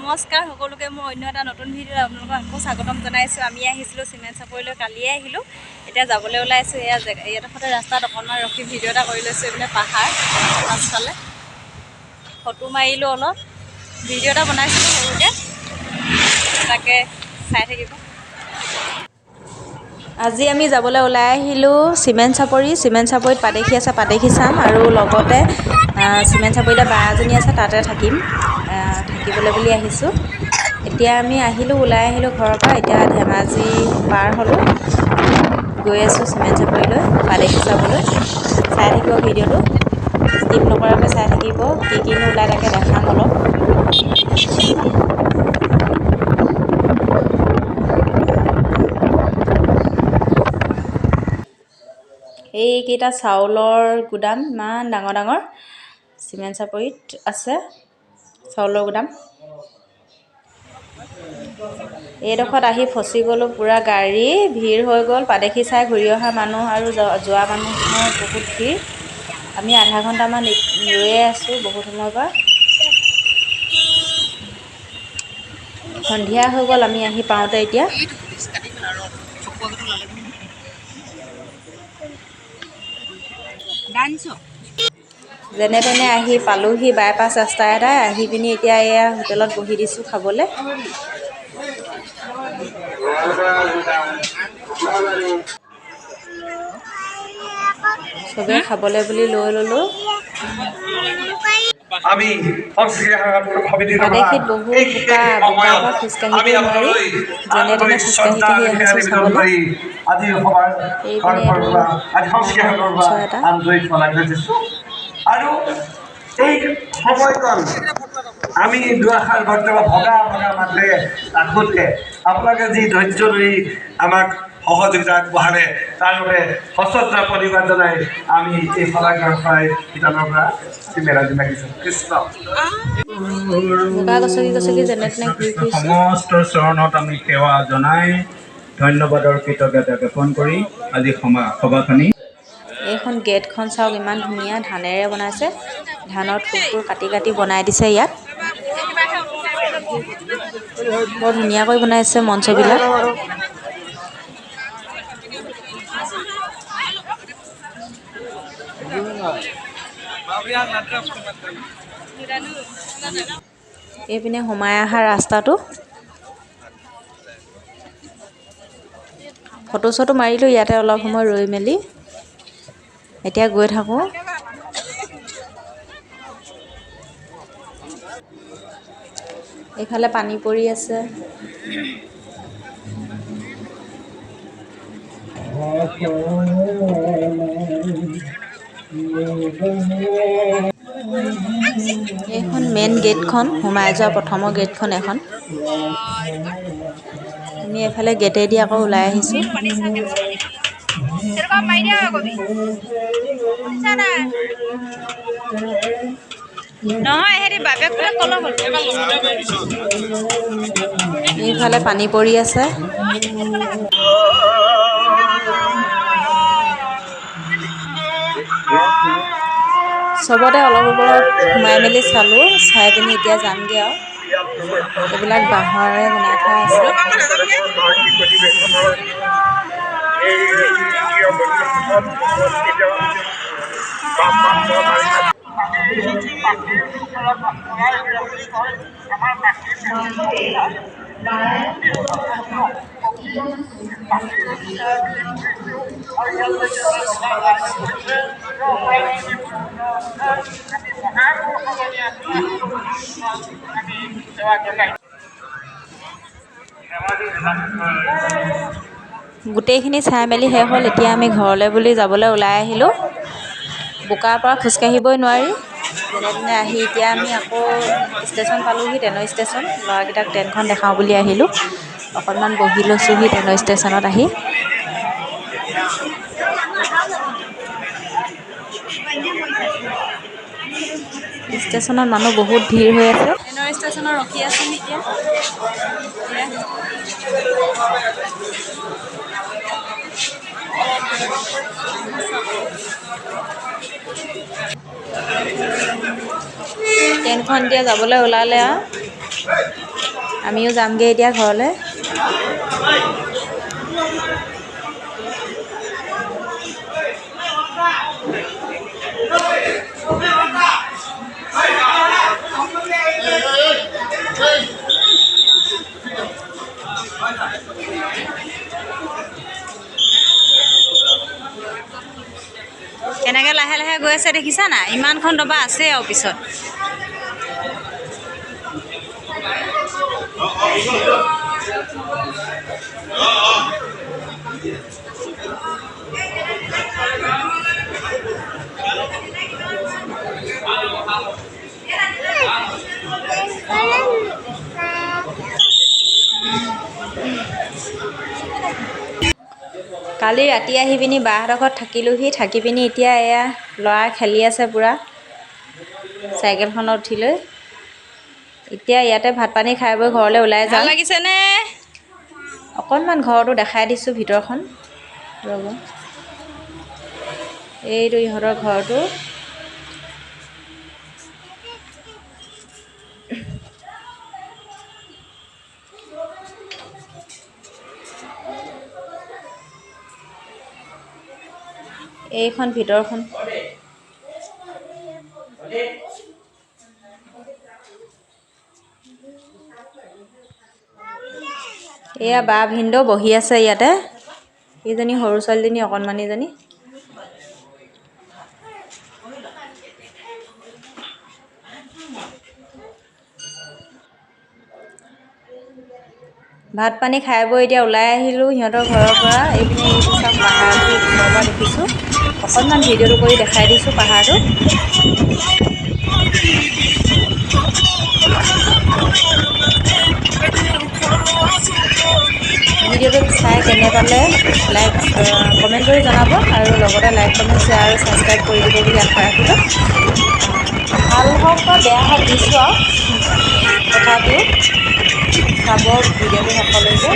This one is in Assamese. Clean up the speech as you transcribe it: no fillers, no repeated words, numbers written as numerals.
নমস্কাৰ সকলোকে মই অন্য এটা নতুন ভিডিঅ' আপোনালোকক আকৌ স্বাগতম জনাইছোঁ। আমি আহিছিলোঁ চিমেণ্ট চাপৰিলৈ, কালিয়ে আহিলোঁ। এতিয়া যাবলৈ ওলাইছোঁ। এয়া এইডোখৰতে ৰাস্তাত অকণমান ৰখি ভিডিঅ' এটা কৰি লৈছোঁ। এইপিনে পাহাৰ পাছফালে ফটো মাৰিলোঁ, অলপ ভিডিঅ' এটা বনাইছিলোঁ সৰুকৈ, তাকে চাই থাকিব। আজি আমি যাবলৈ ওলাই আহিলোঁ চিমেণ্ট চাপৰিত পাতদেখি আছে, পাতদেখি চাম আৰু লগতে চিমেণ্ট চাপৰিতে বা এজনী আছে, তাতে থাকিবলৈ বুলি আহিছোঁ। এতিয়া আমি ওলাই আহিলোঁ ঘৰৰ পৰা। এতিয়া ধেমাজি পাৰ হ'লোঁ, গৈ আছোঁ চিমেণ্ট চাপৰিলৈ পাতদেখি চাবলৈ। চাই থাকিব ভিডিঅ'টো, স্কিপ নকৰাকৈ চাই থাকিব। কিনো ওলাই তাকে দেখাম অলপ। এইকেইটা চাউলৰ গুদাম, ইমান ডাঙৰ ডাঙৰ চিমেণ্ট চাপৰিত আছে চাউলৰ গুদাম। এইডোখৰত আহি ফচি গ'লোঁ, পূৰা গাড়ী ভিৰ হৈ গ'ল। পাতদেখি চাই ঘূৰি অহা মানুহ আৰু যোৱা মানুহৰ বহুত ভিৰ। আমি আধা ঘণ্টামান ৰৈয়ে আছোঁ বহুত সময়ৰ পৰা। সন্ধিয়া হৈ গ'ল আমি আহি পাওঁতে। এতিয়া যেনে তেনে আহি পালোঁহি বাইপাছ ৰাস্তা এটাই। আহি পিনি এতিয়া এয়া হোটেলত বহি দিছোঁ খাবলৈ। চবেই খাবলৈ বুলি লৈ ল'লোঁ। পাতদেখিত বহুত বোকাৰ পৰা খোজকাঢ়িবই নোৱাৰি। যেনে তেনে খোজকাঢ়ি আহিছোঁ চাবলৈ। এইপিনে এইটো ডাঙৰ মঞ্চ এটা। আৰু এই সময়কণ আমি দুআষাৰ ভগা মাতেৰে ৰাখোঁতে আপোনালোকে যি ধৈৰ্য ধৰি আমাক সহযোগিতা আগবঢ়ালে, তাৰ বাবে সশ্ৰদ্ধ প্ৰতিবাদ জনাই আমি এই শলাগৰ পৰাই ভূটানৰ পৰা চিমেৰাজী লাগিছোঁ। কৃষ্ণ যেনে তেনে ঘূৰি ফুৰিছোঁ। সমস্ত চৰণত আমি সেৱা জনাই ধন্যবাদৰ কৃতজ্ঞতা জ্ঞাপন কৰি আজি সভাখনি। এইখন গেটখন চাওক, ইমান ধুনীয়া ধানেৰে বনাইছে। ধানৰ থোকবোৰ কাটি কাটি বনাই দিছে ইয়াত। বৰ ধুনীয়াকৈ বনাইছে মঞ্চবিলাক। এইপিনে সোমাই অহা ৰাস্তাটো। ফটো চটো মাৰিলোঁ ইয়াতে অলপ সময় ৰৈ মেলি। এতিয়া গৈ থাকোঁ। এইফালে পানী পৰি আছে। এইখন মেইন গেটখন, সোমাই যোৱা প্ৰথমৰ গেটখন এখন। আমি এইফালে গেটেদি আকৌ ওলাই আহিছোঁ। এইফালে পানী পৰি আছে। চবতে অলপ ওপৰত সোমাই মেলি চালোঁ। চাই পিনি এতিয়া যামগৈ আৰু। এইবিলাক বাঁহৰে বনাই থোৱা আছে। গোটেইখিনি চাই মেলি শেষ হ'ল। এতিয়া আমি ঘৰলৈ বুলি যাবলৈ ওলাই আহিলোঁ। বোকাৰ পৰা খোজকাঢ়িবই নোৱাৰি। যেনে তেনে আহি এতিয়া আমি আকৌ ষ্টেচন পালোঁহি, ট্ৰেইনৰ ষ্টেচন। ল'ৰাকেইটাক ট্ৰেইনখন দেখাওঁ বুলি আহিলোঁ। অকণমান বহি লৈছোঁহি ট্ৰেইনৰ ষ্টেচনত আহি। ষ্টেচনত মানুহ বহুত ভিৰ হৈ আছে। ট্ৰেইনৰ ষ্টেচনত ৰখি আছোঁ এতিয়া। ট্ৰেইনখন এতিয়া যাবলৈ ওলালে আৰু। আমিও যামগৈ এতিয়া ঘৰলৈ। কেনেকৈ লাহে লাহে গৈ আছে দেখিছা নাই? ইমানখন দবা আছে আৰু পিছত। কালি ৰাতি আহি পিনি বাহঁতৰ ঘৰত থাকিলোঁহি। থাকি পিনি এতিয়া এয়া ল'ৰাই খেলি আছে পূৰা চাইকেলখনত উঠি লৈ। এতিয়া ইয়াতে ভাত পানী খাই বৈ ঘৰলৈ ওলাই যাওঁ। ভাল লাগিছেনে? অকণমান ঘৰটো দেখাই দিছোঁ ভিতৰখন। ৰ'ব, এইটো ইহঁতৰ ঘৰটো। এইখন ভিতৰখন। এয়া বা ভিনদেউ বহি আছে ইয়াতে। এইজনী সৰু ছোৱালীজনী অকণমানিজনী। ভাত পানী খাই বৈ এতিয়া ওলাই আহিলোঁ সিহঁতৰ ঘৰৰ পৰা। এইপিনে এইটো চাওক, পাহাৰটো ওচৰৰ পৰা দেখিছোঁ। অকণমান ভিডিঅ'টো কৰি দেখাই দিছোঁ পাহাৰটো। ভিডিঅ'টো চাই কেনে পালে কমেণ্ট কৰি জনাব, আৰু লগতে লাইক কমেণ্ট শ্বেয়াৰ আৰু ছাবস্ক্ৰাইব কৰি দিব বুলি আশা ৰাখিলোঁ। ভাল হওক বা বেয়া হওক দিছোঁ আৰু তথাপিও চাব ভিডিঅ'টো শেষলৈকে।